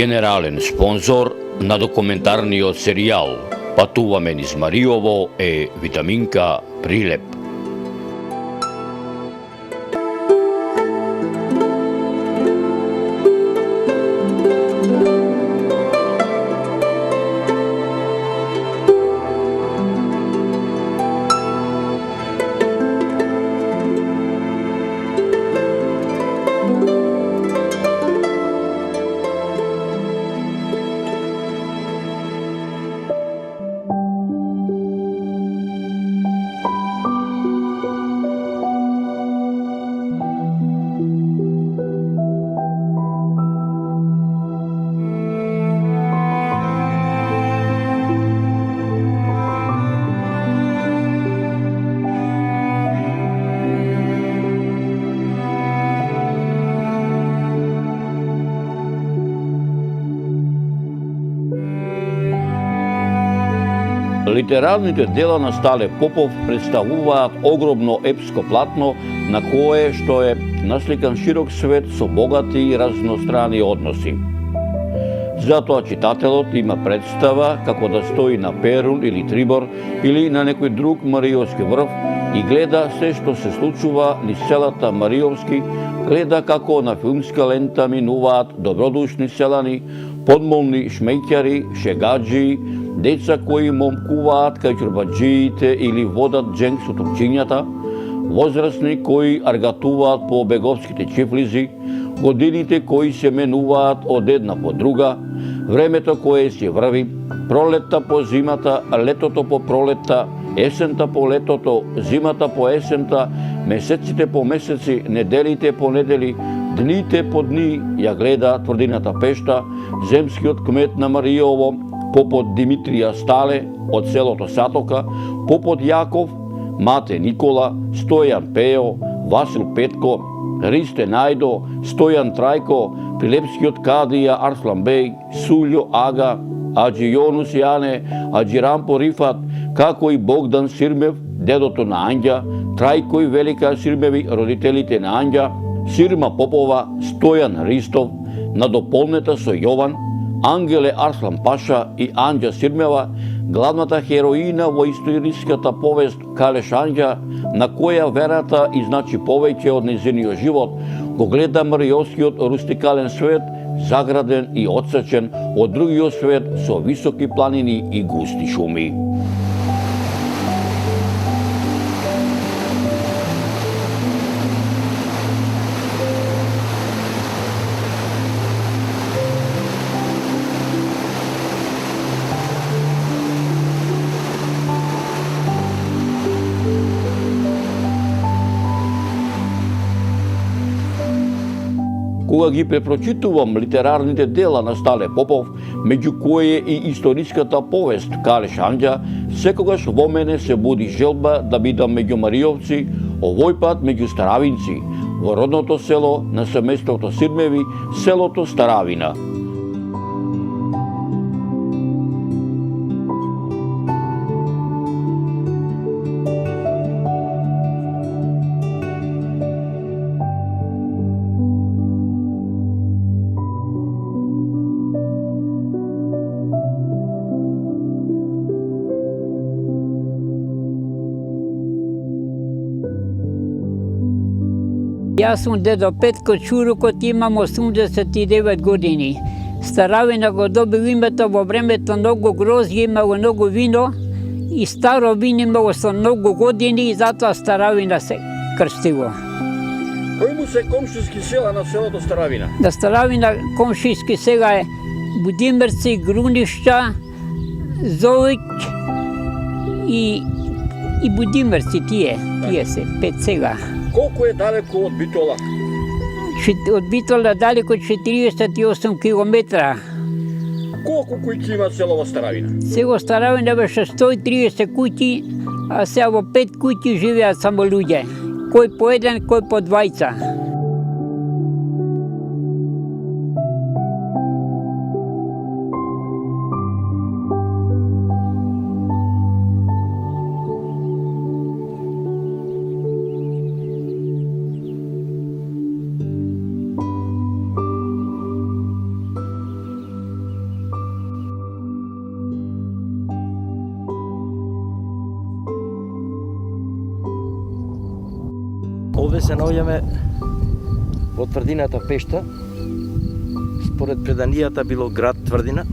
Генерален спонзор на документарниот серијал Патуваме низ Мариово е Витаминка Прилеп. Литерарните дела на Стале Попов представуваат огромно епско платно на кое што е насликан широк свет со богати и разнострани односи. Затоа читателот има представа како да стои на Перун или Трибор или на некој друг Мариовски врв и гледа се што се случува низ селата Мариовски, гледа како на филмска лента минуваат добродушни селани, подмолни шмеќари, шегаджии, деца кои момкуваат кај чурбаджиите или водат дженг со турчињата, возрастни кои аргатуваат по беговските чифлизи, годините кои се менуваат од една по друга, времето кое се врви, пролетта по зимата, летото по пролетта, есента по летото, зимата по есента, месеците по месеци, неделите по недели, дните по дни, ја гледа тврдината Пешта, земскиот кмет на Мариово, попот Димитрија Стале од селото Сатока, попот Јаков, Мате Никола, Стојан Пео, Васил Петко, Ристе Најдо, Стојан Трајко, Прилепскиот кадија Арслан Беј, Сулјо Ага, Аџи Јонус Јане, Аџи Рампо Рифат, како и Богдан Сирмев, дедото на Анѓа, Трајко и Велика Сирмеви, родителите на Анѓа, Сирма Попова, Стојан Ристов, надополнета со Јован, Ангеле Арслан Паша и Анѓа Сирмева, главната хероина во историската повест Калеш Анѓа, на која верата изначи повеќе од нејзиниот живот, го гледа мариовскиот рустикален свет, заграден и отсечен од другиот свет со високи планини и густи шуми. Кога ги препрочитувам литерарните дела на Стале Попов, меѓу кои и историската повест Калеш Анѓа, секогаш во мене се буди желба да бидам меѓу мариовци, овој пат меѓу старавинци, во родното село на семејството Сирмеви, селото Старавина. Јас сум дедо Петко Чурукот, имам 89 години. Старавина го добил името во времето многу грозје, имало многу вино и старо вино имало со многу години и затоа Старавина се крстило. Кои му се комшиски села на селото Старавина? На Старавина комшиски села е Будимирци, Груништа, Золик и Будимирци, тие се 5 села. Колку е далеко од Битола? Од Битола далеко 48 километра. Колку куќи има село Старавина? Село Старавина беше 130 куќи, а сега во 5 куќи живеат само луѓе. Кој по еден, кој по двајца. Овде се наоѓаме во тврдината Пешта. Според преданијата било град Тврдина.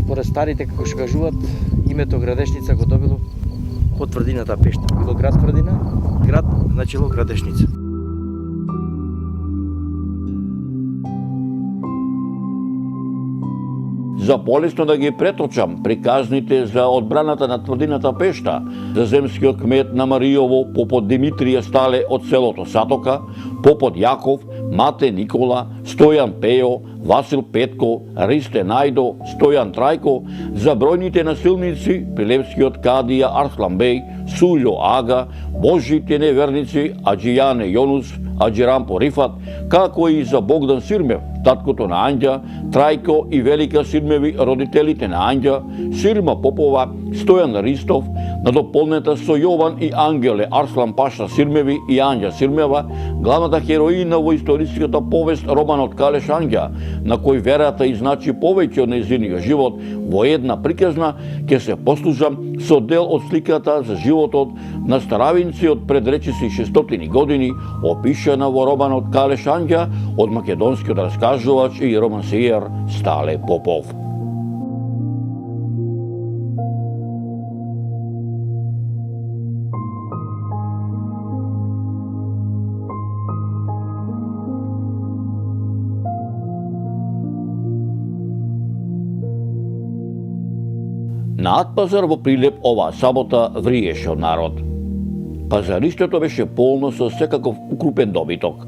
Според старите, како што кажуваат, името Градешница го добило од тврдината Пешта. Било град Тврдина, град значило Градешница. За полесно да ги преточам приказните за одбраната на тврдината Пешта, за земскиот кмет на Мариово, попот Димитрија Стале од селото Сатока, попот Јаков, Мате Никола, Стојан Пејо, Васил Петко, Ристе Најдо, Стојан Трајко, за бројните насилници, прилепскиот кадија Арслан Беј, Сулјо Ага, Божите неверници Аџијане Јонус, Аџирампо Рифат, како и за Богдан Сирмев, таткото на Анѓа, Трајко и Велика Сирмеви, родителите на Анѓа, Сирма Попова, Стојан Ристов, надополнета со Јован и Ангеле Арслан Паша Сирмеви и Анѓа Сирмева, главната хероина во историската повест романот Калеш Анѓа, на кој верата изначи повеќе од нејзиниот живот, во една приказна ќе се послужам со дел од сликата за животот на старавинци од пред речиси 600 години, опишана во романот Калеш Анѓа од македонскиот раскажувач и романсиер Стале Попов. На Атпазар во Прилеп оваа сабота вриеше од народ. Пазариштето беше полно со секаков укрупен добиток.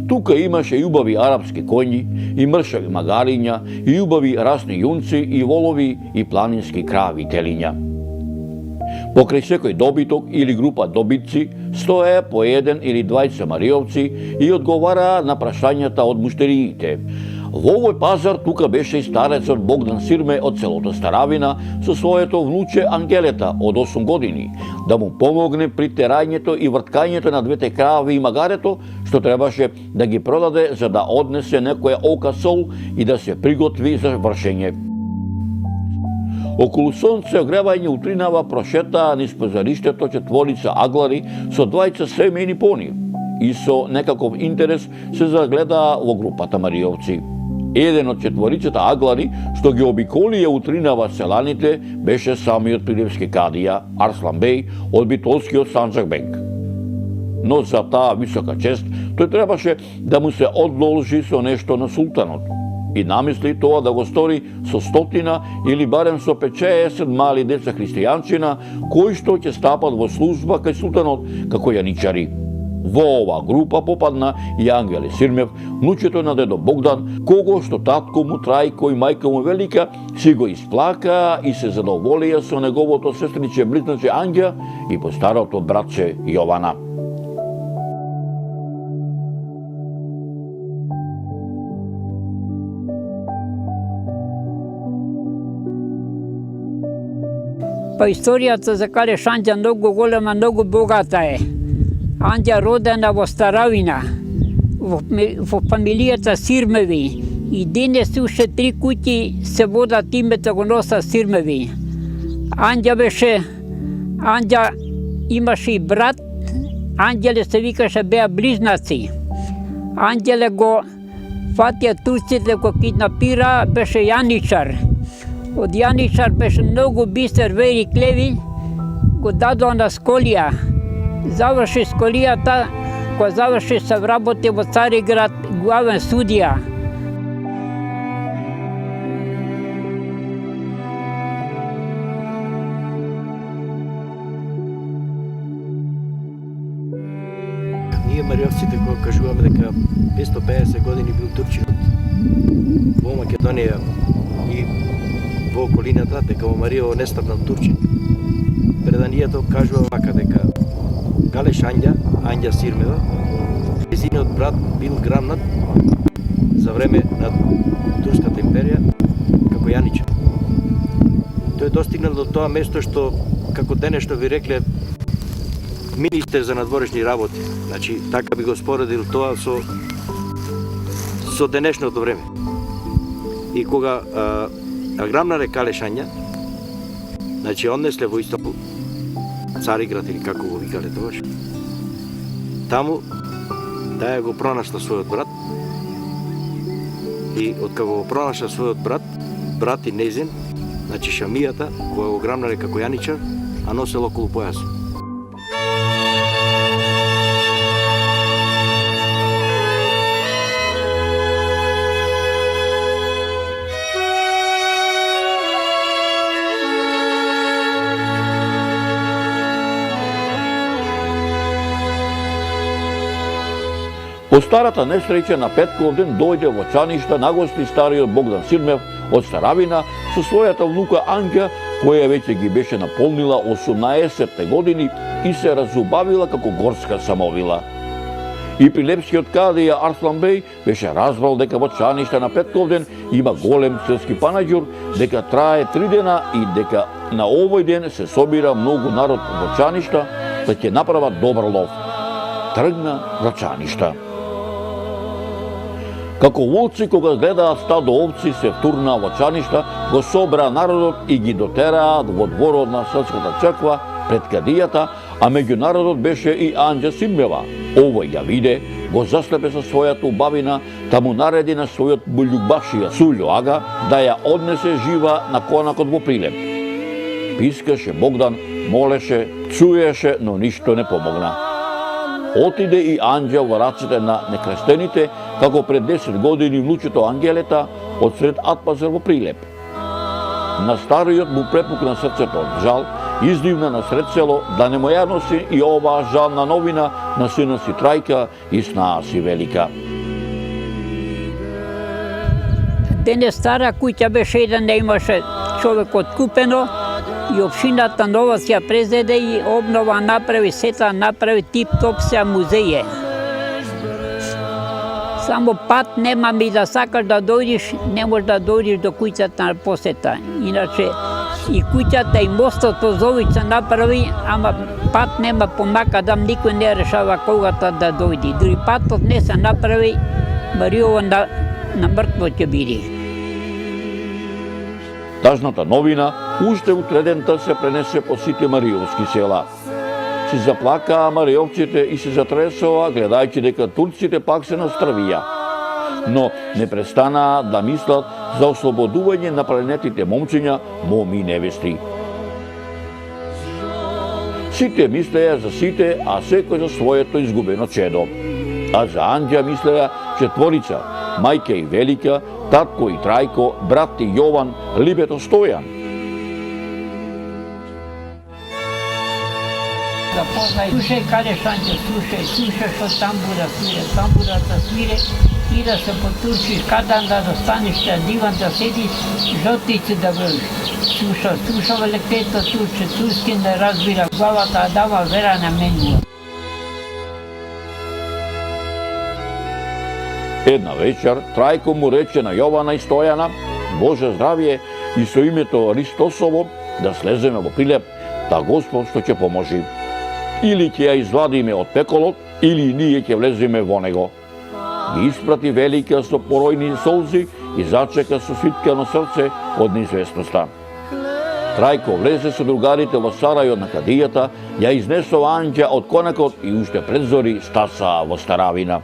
Тука имаше и убави арапски коњи, и мршави магариња, и убави расни јунци, и волови, и планински крави и телиња. Покрај секој добиток или група добитци стоеа по еден или двајца мариовци и одговараа на прашањата од муштериите. Во овој пазар тука беше и старецот Богдан Сирме од селото Старавина со своето внуче Ангелета од 8 години, да му помогне при терањето и врткањето на двете крави и магарето, што требаше да ги продаде за да однесе некоја ока сол и да се приготви за вршење. Околу сонце огревање утринава прошетаа низ пазариштето четворица аглари со двајца семејни пони и со некаков интерес се загледаа во групата мариовци. Еден од четворицата аглари што ги обиколија утринава селаните беше самиот прилепски кадија Арслан Беј од битолскиот Санџакбек. Но за таа висока чест тој требаше да му се одолжи со нешто на султанот и намисли тоа да го стори со 100 или барем со 50 мали деца христијанчина кои што ќе стапат во служба кај султанот како јаничари. Во оваа група попадна и Ангеле Сирмев, внучето на дедо Богдан, кого што татко му Трајко и мајка му Велика си го исплакаа и се задоволија со неговото сестриче близначе Анѓа и постарото братче Јована. Па историјата за Калеш Анѓа многу голема, многу богата е. Анѓа родена во Старавина, во фамилијата Сирмеви, и денес уште 3 куќи се водат името го носа Сирмеви. Анѓа имаше и брат, Ангеле се викаше, беа близнаци. Ангеле го фатија турците, го киднапира, беше јаничар. Од јаничар беше многу бистер, вери клеви, го дадоа на Сколија. Заврши Сколијата, кога заврши се вработи во Цариград, главен судија. Ние мариовците кога кажуваме дека 550 години бил турчинот во Македонија и во околината, дека во Мариово не стапнал турчин, преданијата кажува вака дека Калеш Анѓа, Анѓа Сирмева, незиниот брат бил грамнат за време на Турската империја како јаничар. Тој достигнал до тоа место што, како денешно ви рекле, министер за надворешни работи. Значи, така би го споредил тоа со денешното време. И кога грамнале Калеш Анѓа, значи однесле во Истамбул, Цариград или како го викале тогаш. таму таа го пронашла својот брат и откако го пронашла својот брат и незин, значи шамијата, која го грамнале како јаничар, а носело околу појас. По старата несреќа на Петковден дојде во Чаништа нагости стариот Богдан Сирмев од Старавина со својата внука Анѓа, која веќе ги беше наполнила 18 години и се разубавила како горска самовила. И прилепскиот кадија Арслан Беј беше разбрал дека во Чаништа на Петковден има голем селски панаѓур, дека трае 3 дена и дека на овој ден се собира многу народ во Чаништа, да ќе направат добар лов. Тргна за Чаништа. Како волци кога гледаат стадо овци се втурна во Чаништа, го собра народот и ги дотераат во дворот на селската црква пред кадијата, а меѓу народот беше и Анѓа Сирмева. Овој ја виде, го заслепе со својата убавина, та му нареди на својот буљубашија Сулјо Ага да ја однесе жива на конакот во Прилеп. Пискаше Богдан, молеше, цуеше, но ништо не помогна. Отиде и Анѓа во раците на некрестените, како пред 10 години внучето Ангелета од сред Атпазар во Прилеп. На стариот му препукна срцето од жал, издивна на сред село да не му ја носи и оваа жална новина на сина си Трајка и снаа си Велика. Дене стара куќа беше еден да имаше човек откупено и општината нова се ја презеде и обнова направи, сета направи тип-топ се музеје. Само пат немам и да сакаш да дојдиш, не можеш да дојдиш до куќата на посета. Иначе и куќата и мостот по Зовица направи, ама пат нема по Макадам, никој не решава когата да дојди. Дури патот не се направи, Мариово на мртво ќе биде. Тажната новина уште утредента се пренесе по сите мариовски села. Си заплакаа мариовците и се затресоа, гледајќи дека турците пак се настравија. Но не престанаа да мислат за ослободување на пленетите момчиња, моми и невести. Сите мислеја за сите, а секој за своето изгубено чедо. А за Анѓа мислеја четворица, мајка и Велика, татко и Трајко, брат и Јован, либето Стојан. Слушај, каде Шанче, слушај што тамбурата свире и да се потурчиш, кадан да достанеш на диван да седиш, жотици да бъдеш. Слушава лекето турче, турски не разбира главата, а дава вера на мене. Една вечер Трајко му рече на Јована и Стојана, Боже здравие и со името Ристосово да слеземе во Прилеп, да Господ што ќе поможи. Или ќе ја извадиме од пеколот, или ние ќе влеземе во него. Ги испрати Велика со поројни солзи и зачека со свиткано срце од неизвестноста. Трајко влезе со другарите во сарајот на кадијата, ја изнесува Анѓа од конакот и уште пред зори стасаа во Старавина.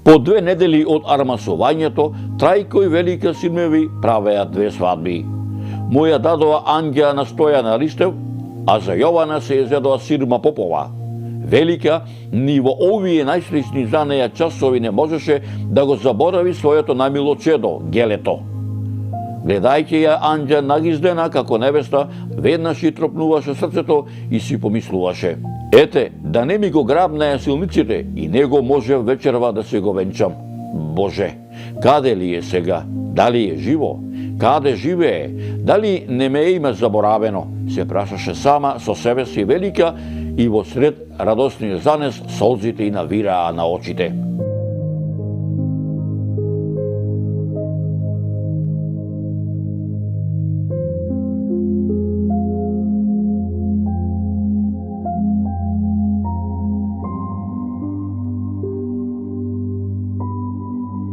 По 2 недели од армасувањето, Трајко и Велика Сирмеви правеа 2 свадби. Му ја дадоа Анѓа на Стојана Ристев, а за Јована се изедоа Сирма Попова. Велика ни во овие најстресни за неја часови не можеше да го заборави своето најмило чедо, Гелето. Гледајќи ја Анѓа нагиздена како невеста, веднаш и тропнуваше срцето и си помислуваше: ете, да не ми го грабнеа силниците и него може вечерва да се го венчам. Боже, каде ли е сега? Дали е живо? Каде живее? Дали не ме има заборавено? Се прашаше сама со себе си Велика и во сред радосниот занес солзите и навираа на очите.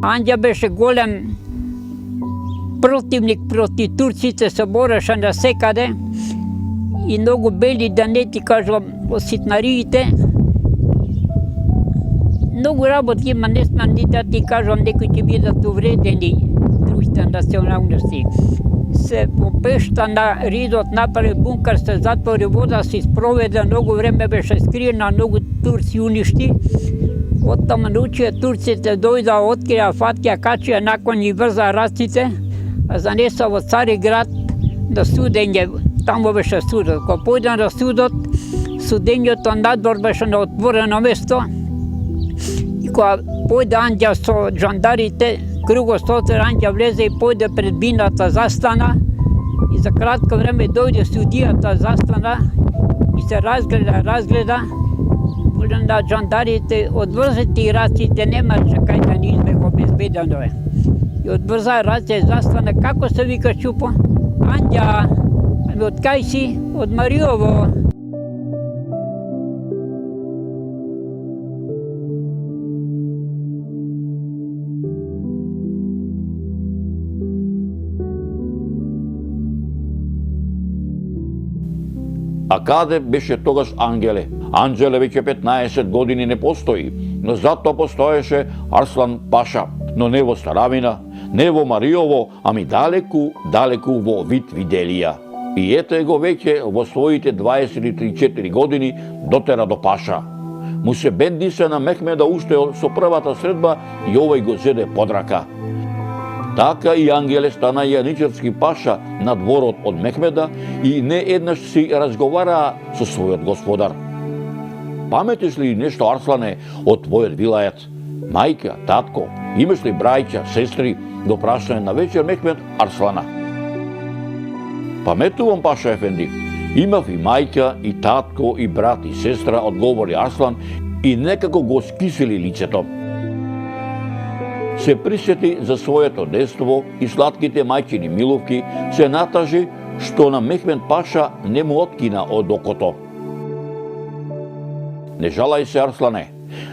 Анđа беше голем противник против турците, се бореше насекаде и многу бели, да не ти кажам, ситнариите. Многу работи има, не смам ни да ти кажам, некои ќе бидат увредени другите националности. Се по пешта на ридот направи бункар, се затвори вода, се спроведе, многу време беше скриена, многу турци уништи. Оттаму научија турците, дојда, открија фатија, качија након и врза раците, а занеса во Цариград на судење. Таму беше судот. Кога појде на судот, судењето надвор беше на отворено место. И кога појде Анđа со жандарите, круго стотер Анđа влезе и појде пред бината, застана. И за кратко време дојде судијата, застана и се разгледа. На жандарите одврзете и раците, немаше кај да ни избега, безбедено е. И одврза раце, застана, како се вика Чупо? Анđа, ами од кај си? Од Мариово. А каде беше тогаш Ангеле? Анđele веќе 15 години не постои, но затоа постоеше Арслан Паша, но не во Старавина, не во Мариово, ами далеку во Вит-Виделија. И ете го веќе во своите 23-4 години дотера до Паша. Му се бенди се на Мехмеда уште со првата средба и овој го зеде под рака. Така и Ангеле стана јаничарски паша на дворот од Мехмеда и не еднаш си разговараа со својот господар. Паметиш ли нешто, Арслане, од твојот вилајат? Мајка, татко, имаш ли брајќа, сестри? Го прашање на вечер Мехмед Арслана. Паметувам, Паша ефенди. Имав и мајка, и татко, и брат, и сестра, одговори Арслан, и некако го скисили лицето. Се присети за своето детство и сладките мајчини миловки, се натажи што на Мехмед Паша не му откина од окото. Не жалај се, Арслане,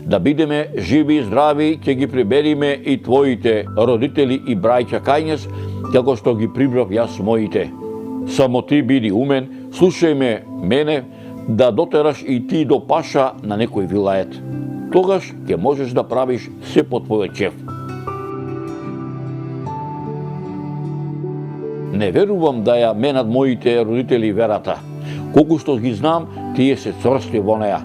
да бидеме живи и здрави, ќе ги прибериме и твоите родители и брајќа кај нас, како што ги прибрав јас моите. Само ти биди умен, слушај ме мене, да дотераш и ти до Паша на некој вилајет. Тогаш ќе можеш да правиш се по твојот чеф. Не верувам да ја менат моите родители верата. Колку што ги знам, тие се цврсти во неа.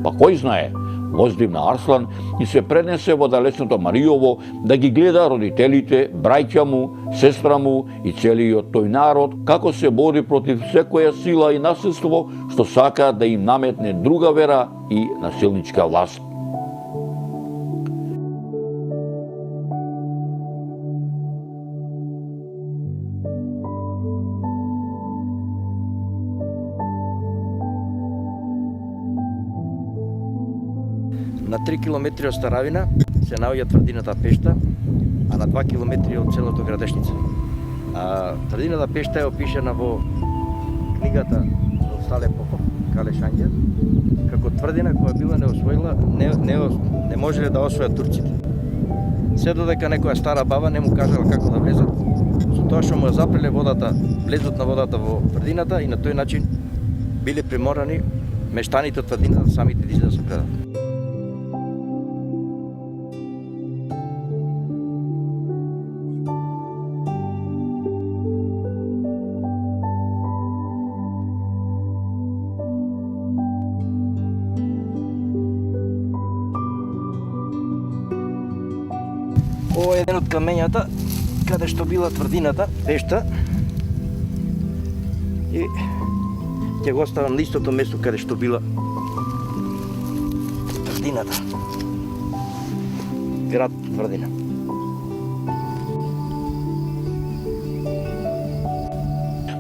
Па кој знае, воздивна Арслан и се пренесе во далечното Мариово да ги гледа родителите, брајќа му, сестра му и целиот тој народ, како се бори против секоја сила и насилство што сака да им наметне друга вера и насилничка власт. На 3 километри од Старавина се наоѓа тврдината Пешта, а на 2 километри од селото Градешница. Тврдината Пешта е опишена во книгата од Стале Попов, Кале Шања, како тврдина која била не можеле да освојат турците. Се додека некоја стара баба не му кажала како да влезат, со тоа што му запреле водата, влезот на водата во тврдината и на тој начин биле приморани мештаните од тврдината самите да се предат. Ова е еден од камењата каде што била тврдината Пешта и ќе го оставам на истото место каде што била тврдината. Град Тврдина.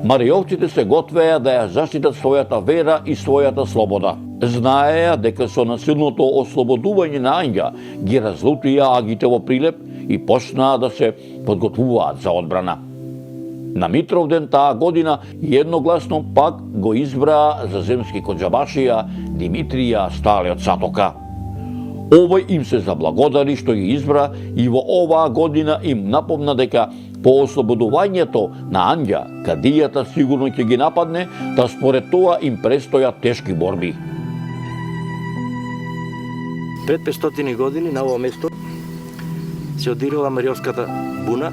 Мариовците се готвеа да ја заштитат својата вера и својата слобода. Знаеа дека со насилното ослободување на Анđа ги разлутија агите во Прилеп и почнаа да се подготвуваат за одбрана. На Митровден таа година едногласно пак го избраа за земски коџабашија Димитрија Стале од Сатока. Овој им се заблагодари што ги избра и во оваа година им напомна дека по ослободувањето на Анѓа, кадијата сигурно ќе ги нападне, та според тоа им престојат тешки борби. Пред 500 години на ово место се одирала Мариовската буна,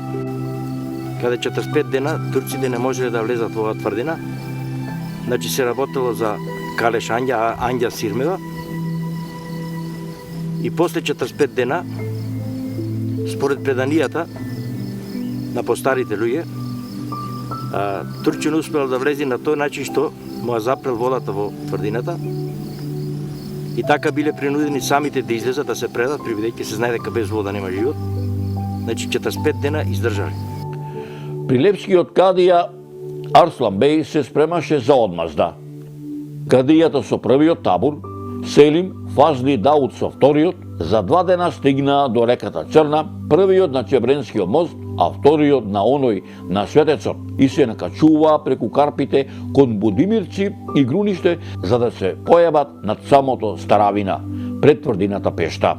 каде 45 дена турците не можеле да влезат во оваа тврдина. Значи се работело за Калеш Анѓа, Анѓа Сирмева. И после 45 дена, според преданијата на постарите луѓе, Турчин успел да влезе на тој начин што му ја запрел водата во тврдината. И така биле принудени самите да излезат, да се предат, бидејќи се знае дека без вода нема живот. Значи 45 дена издржале. Прилепскиот кадија Арслан Беј се спремаше за одмазда. Кадијата со првиот табор, Селим, Фазли Дауд со вториот, за 2 дена стигнаа до реката Црна, првиот на Чебренскиот мост, а вториот на оној на Светецот, и се накачуваа преку Карпите кон Будимирци и Груниште за да се појават над самото Старавина, пред тврдината Пешта.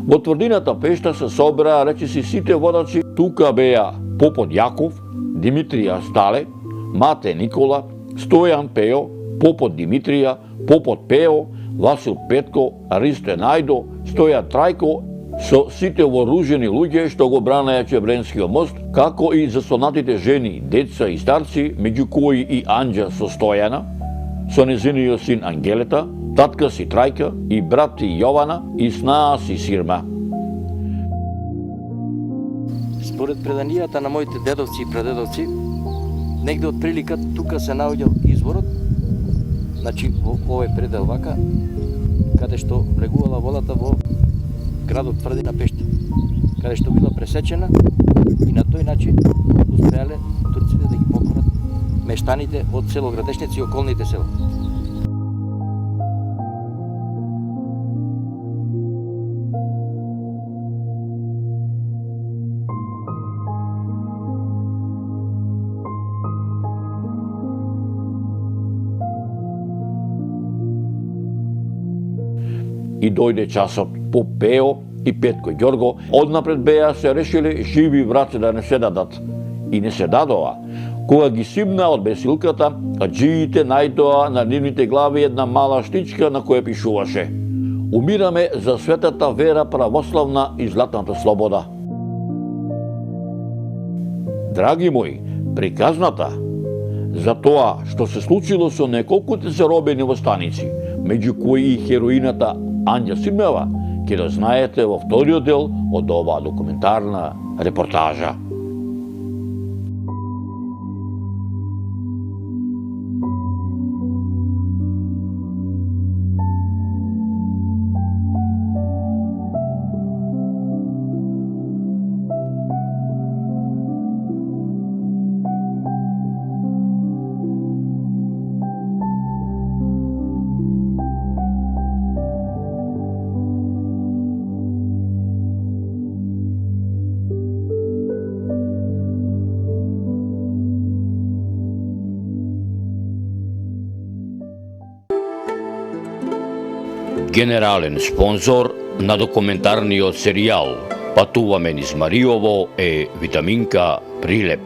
Во тврдината Пешта се собраа речиси сите водачи. Тука беа попот Јаков, Димитрија Стале, Мате Никола, Стојан Пео, попот Димитрија, попот Пео, Васил Петко, Ристе Најдо, Стојан Трајко, со сите вооружени луѓе што го бранеа Чебренскиот мост, како и заслонатите жени, деца и старци, меѓу кои и Анѓа со Стојана, со незиниот син Ангелета, татка си Трајка и брат ти Јована и снаа си Сирма. Според преданијата на моите дедовци и прадедовци, негде од прилика тука се наоѓал изворот, значи во овој предел вака, каде што влегувала водата во градот Тврдина Пешта, каде што била пресечена и на тој начин успеале турците да ги покорат мештаните од село Градешница и околните села. И дојде часот. По Пео и Петко и Ѓорго однапред беа се решили живи враци да не се дадат. И не се дадоа. Кога ги симна од бесилката, аџиите најдоа на нивните глави една мала штичка на која пишуваше: "Умираме за светата вера православна и златната слобода." Драги мои, приказната за тоа што се случило со неколкуте заробени востаници, меѓу кои и хероината Анѓа Сирмева, ќе да знаете во вториот дел од оваа документарна репортажа. Генерален спонзор на документарниот серијал "Патуваме низ Мариово" е Витаминка Прилеп.